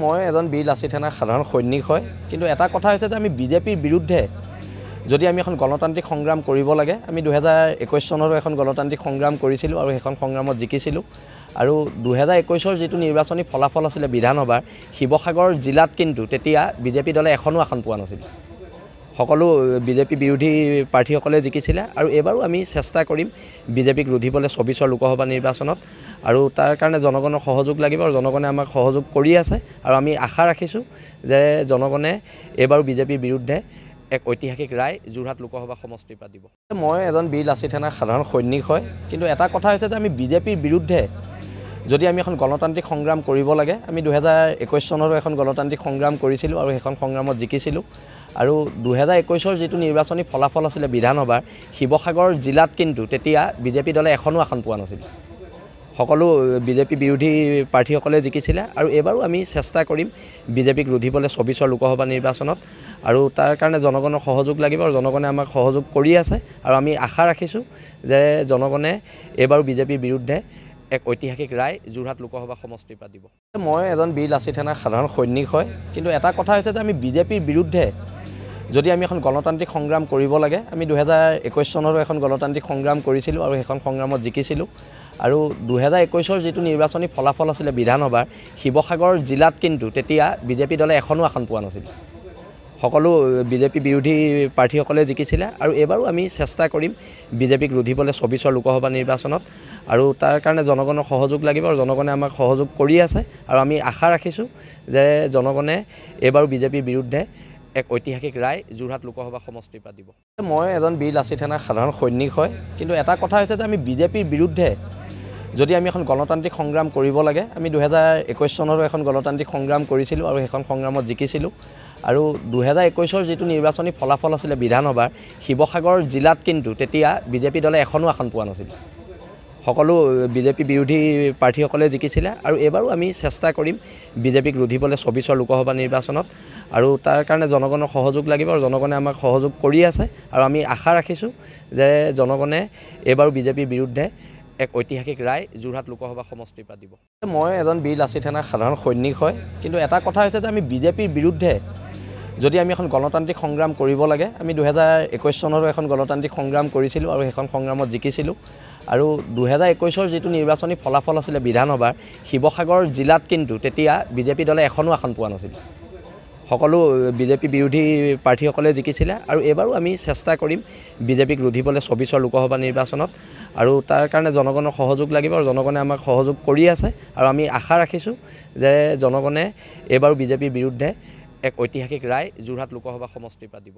মই এজন বীৰ লাচিত সেনাৰ সাধাৰণ সৈনিক হয়, কিন্তু এটা কথা হৈছে যে আমি বিজেপিৰ বিৰুদ্ধে যদি আমি এখন গণতান্ত্ৰিক সংগ্ৰাম কৰিব লাগে, আমি 2021 চনৰো এখন গণতান্ত্ৰিক সংগ্ৰাম কৰিছিলোঁ আৰু সেইখন সংগ্ৰামত জিকিছিলোঁ। আৰু 2021 যিটো নিৰ্বাচনী ফলাফল আছিলে বিধানসভাৰ, শিৱসাগৰ জিলাত কিন্তু তেতিয়া বিজেপি দলে এখনো আসন পোৱা নাছিল। সকলো বিজেপি বিৰোধী প্ৰাৰ্থীসকলে জিকিছিলে আৰু এইবাৰো আমি চেষ্টা কৰিম বিজেপিক ৰুধিবলৈ 24 লোকসভা নিৰ্বাচনত। আৰু তাৰ কাৰণে জনগণৰ সহযোগ লাগিব আৰু জনগণে আমাক সহযোগ কৰি আছে আৰু আমি আশা ৰাখিছোঁ যে জনগণে এইবাৰো বিজেপিৰ বিৰুদ্ধে এক ঐতিহাসিক ৰায় যোৰহাট লোকসভা সমষ্টিৰ পৰা দিব। মই এজন বীৰ লাচিত সেনাৰ সাধাৰণ সৈনিক হয়, কিন্তু এটা কথা হৈছে যে আমি বিজেপিৰ বিৰুদ্ধে যদি আমি এখন গণতান্ত্ৰিক সংগ্ৰাম কৰিব লাগে, আমি 2021 চনৰো এখন গণতান্ত্ৰিক সংগ্ৰাম কৰিছিলোঁ আৰু সেইখন সংগ্ৰামত জিকিছিলোঁ। আৰু 2021 যিটো নিৰ্বাচনী ফলাফল আছিলে বিধানসভাৰ, শিৱসাগৰ জিলাত কিন্তু তেতিয়া বিজেপি দলে এখনো আসন পোৱা নাছিল। সকলো বিজেপি বিৰোধী প্ৰাৰ্থীসকলে জিকিছিলে আৰু এইবাৰো আমি চেষ্টা কৰিম বিজেপিক ৰুধিবলৈ 24 লোকসভা নিৰ্বাচনত। আৰু তাৰ কাৰণে জনগণৰ সহযোগ লাগিব আৰু জনগণে আমাক সহযোগ কৰি আছে আৰু আমি আশা ৰাখিছোঁ যে জনগণে এইবাৰো বিজেপিৰ বিৰুদ্ধে এক ঐতিহাসিক ৰায় যোৰহাট লোকসভা সমষ্টিৰ পৰা দিব। মই এজন বীৰ লাচিত সেনাৰ সাধাৰণ সৈনিক হয়, কিন্তু এটা কথা হৈছে যে আমি বিজেপিৰ বিৰুদ্ধে যদি আমি এখন গণতান্ত্ৰিক সংগ্ৰাম কৰিব লাগে, আমি 2021 চনৰো এখন গণতান্ত্ৰিক সংগ্ৰাম কৰিছিলোঁ আৰু সেইখন সংগ্ৰামত জিকিছিলোঁ। আৰু 2021 যিটো নিৰ্বাচনী ফলাফল আছিলে বিধানসভাৰ, শিৱসাগৰ জিলাত কিন্তু তেতিয়া বিজেপি দলে এখনো আসন পোৱা নাছিল। সকলো বিজেপি বিৰোধী প্ৰাৰ্থীসকলে জিকিছিলে আৰু এইবাৰো আমি চেষ্টা কৰিম বিজেপিক ৰুধিবলৈ 24 লোকসভা নিৰ্বাচনত। আৰু তাৰ কাৰণে জনগণৰ সহযোগ লাগিব আৰু জনগণে আমাক সহযোগ কৰি আছে আৰু আমি আশা ৰাখিছোঁ যে জনগণে এইবাৰো বিজেপিৰ বিৰুদ্ধে এক ঐতিহাসিক ৰায় যোৰহাট লোকসভা সমষ্টিৰ পৰা দিব। মই এজন বীৰ লাচিত সেনাৰ সাধাৰণ সৈনিক হয়, কিন্তু এটা কথা হৈছে যে আমি বিজেপিৰ বিৰুদ্ধে যদি আমি এখন গণতান্ত্ৰিক সংগ্ৰাম কৰিব লাগে, আমি 2021 চনৰো এখন গণতান্ত্ৰিক সংগ্ৰাম কৰিছিলোঁ আৰু সেইখন সংগ্ৰামত জিকিছিলোঁ। আৰু 2021 যিটো নিৰ্বাচনী ফলাফল আছিলে বিধানসভাৰ, শিৱসাগৰ জিলাত কিন্তু তেতিয়া বিজেপি দলে এখনো আসন পোৱা নাছিল। সকলো বিজেপি বিৰোধী প্ৰাৰ্থীসকলে জিকিছিলে আৰু এইবাৰো আমি চেষ্টা কৰিম বিজেপিক ৰুধিবলৈ 24 লোকসভা নিৰ্বাচনত। আৰু তাৰ কাৰণে জনগণৰ সহযোগ লাগিব আৰু জনগণে আমাক সহযোগ কৰি আছে আৰু আমি আশা ৰাখিছোঁ যে জনগণে এইবাৰো বিজেপিৰ বিৰুদ্ধে এক ঐতিহাসিক ৰায় যোৰহাট লোকসভা সমষ্টিৰ পৰা দিব। মই এজন বীৰ লাচিত সেনাৰ সাধাৰণ সৈনিক হয়, কিন্তু এটা কথা হৈছে যে আমি বিজেপিৰ বিৰুদ্ধে যদি আমি এখন গণতান্ত্ৰিক সংগ্ৰাম কৰিব লাগে, আমি 2021 চনৰো এখন গণতান্ত্ৰিক সংগ্ৰাম কৰিছিলোঁ আৰু সেইখন সংগ্ৰামত জিকিছিলোঁ। আৰু 2021 যিটো নিৰ্বাচনী ফলাফল আছিলে বিধানসভাৰ, শিৱসাগৰ জিলাত কিন্তু তেতিয়া বিজেপি দলে এখনো আসন পোৱা নাছিল। সকলো বিজেপি বিৰোধী প্ৰাৰ্থীসকলে জিকিছিলে আৰু এইবাৰো আমি চেষ্টা কৰিম বিজেপিক ৰুধিবলৈ 24 লোকসভা নিৰ্বাচনত। আৰু তাৰ কাৰণে জনগণৰ সহযোগ লাগিব আৰু জনগণে আমাক সহযোগ কৰি আছে আৰু আমি আশা ৰাখিছোঁ যে জনগণে এইবাৰো বিজেপিৰ বিৰুদ্ধে এক ঐতিহাসিক ৰায় যোৰহাট লোকসভা সমষ্টিৰ পৰা দিব।